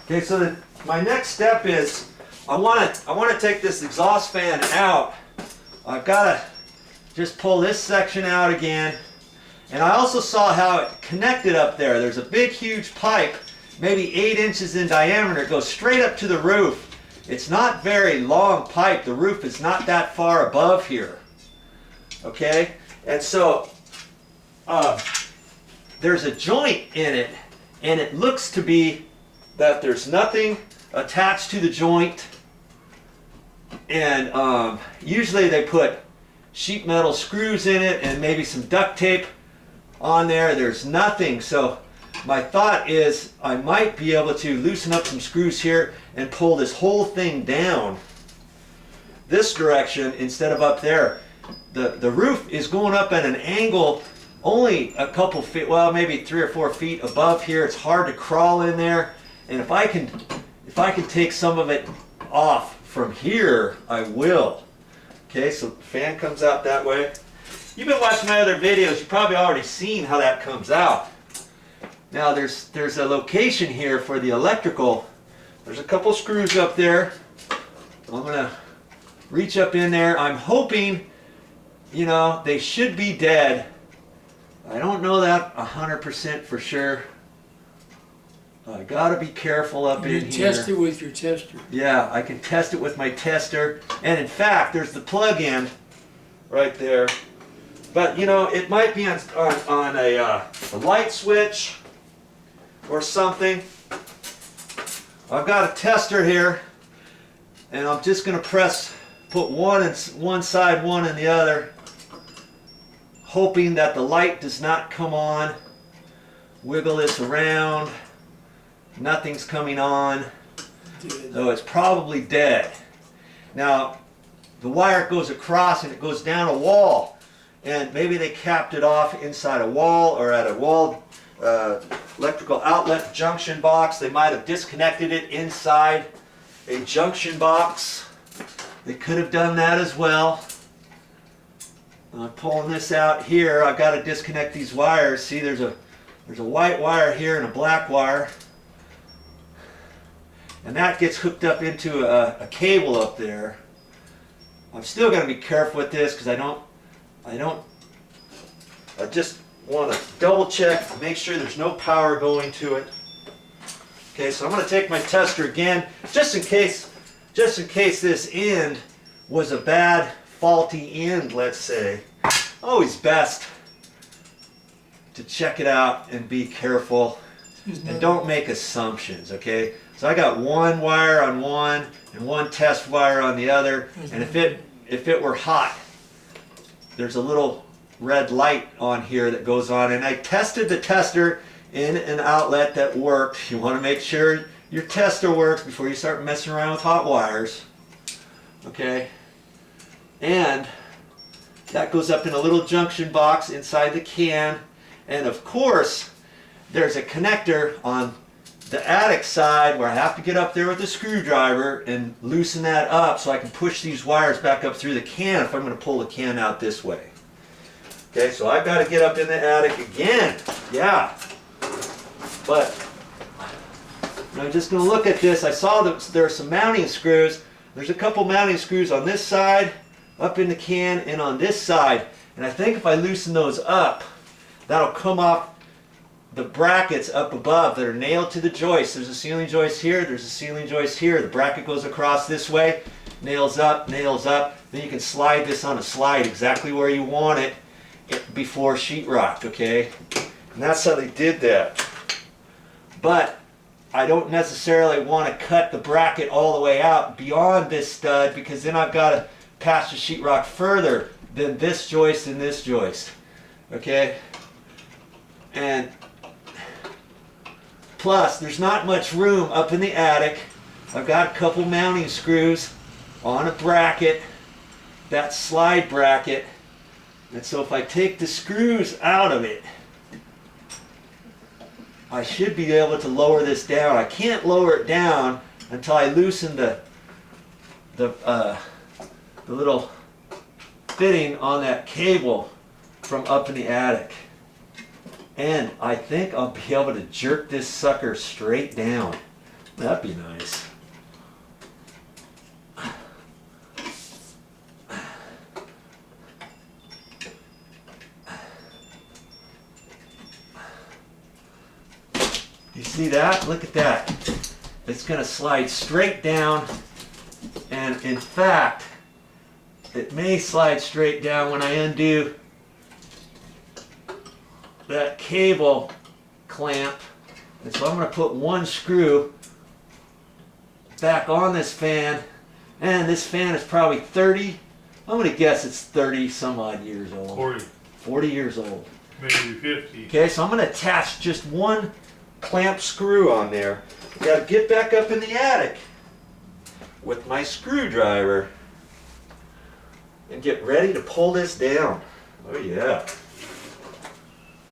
Okay, so my next step is I want to take this exhaust fan out. I've got to just pull this section out again. And I also saw how it connected up there. There's a big, huge pipe, maybe 8 inches in diameter. It goes straight up to the roof. It's not very long pipe. The roof is not that far above here. Okay? And so there's a joint in it, and it looks to be that there's nothing attached to the joint. And usually they put sheet metal screws in it and maybe some duct tape on there. There's nothing. So my thought is I might be able to loosen up some screws here and pull this whole thing down this direction instead of up there. The roof is going up at an angle only a couple feet, well, maybe 3 or 4 feet above here. It's hard to crawl in there. And if I can take some of it off from here, I will. Okay, so the fan comes out that way. You've been watching my other videos, you've probably already seen how that comes out. Now there's a location here for the electrical. There's a couple screws up there. I'm gonna reach up in there. I'm hoping, you know, they should be dead. I don't know that 100% for sure. I gotta be careful up in here. You test it with your tester. Yeah, I can test it with my tester. And in fact, there's the plug-in right there. But you know, it might be on a light switch or something. I've got a tester here, and I'm just gonna put one in one side, one in the other, hoping that the light does not come on. Wiggle this around. Nothing's coming on, so it's probably dead. Now, the wire goes across and it goes down a wall, and maybe they capped it off inside a wall or at a wall electrical outlet junction box. They might have disconnected it inside a junction box. They could have done that as well. I'm pulling this out here. I've got to disconnect these wires. See, there's a white wire here and a black wire. And that gets hooked up into a cable up there. I'm still going to be careful with this because I just want to double check, make sure there's no power going to it. Okay, so I'm going to take my tester again, just in case this end was a bad, faulty end, let's say. Always best to check it out and be careful and don't make assumptions, okay? So I got one wire on one and one test wire on the other, and if it were hot, there's a little red light on here that goes on, and I tested the tester in an outlet that worked. You want to make sure your tester works before you start messing around with hot wires, okay? And that goes up in a little junction box inside the can, and of course there's a connector on the attic side where I have to get up there with a screwdriver and loosen that up so I can push these wires back up through the can if I'm going to pull the can out this way. Okay, so I've got to get up in the attic again. Yeah. But I'm just going to look at this. I saw that there are some mounting screws. There's a couple mounting screws on this side, up in the can, and on this side. And I think if I loosen those up, that'll come off the brackets up above that are nailed to the joist. There's a ceiling joist here, there's a ceiling joist here. The bracket goes across this way, nails up, then you can slide this on a slide exactly where you want it before sheetrock, okay? And that's how they did that. But I don't necessarily want to cut the bracket all the way out beyond this stud, because then I've got to pass the sheetrock further than this joist and this joist, okay? And plus, there's not much room up in the attic. I've got a couple mounting screws on a bracket, that slide bracket. And so if I take the screws out of it, I should be able to lower this down. I can't lower it down until I loosen the little fitting on that cable from up in the attic. And I think I'll be able to jerk this sucker straight down. That'd be nice. You see that? Look at that. It's going to slide straight down, and in fact, it may slide straight down when I undo that cable clamp. And so I'm going to put one screw back on this fan, and this fan is probably 30, I'm going to guess it's 30 some odd years old. 40. 40 years old. Maybe 50. Okay, so I'm going to attach just one clamp screw on there. I've got to get back up in the attic with my screwdriver and get ready to pull this down. Oh yeah.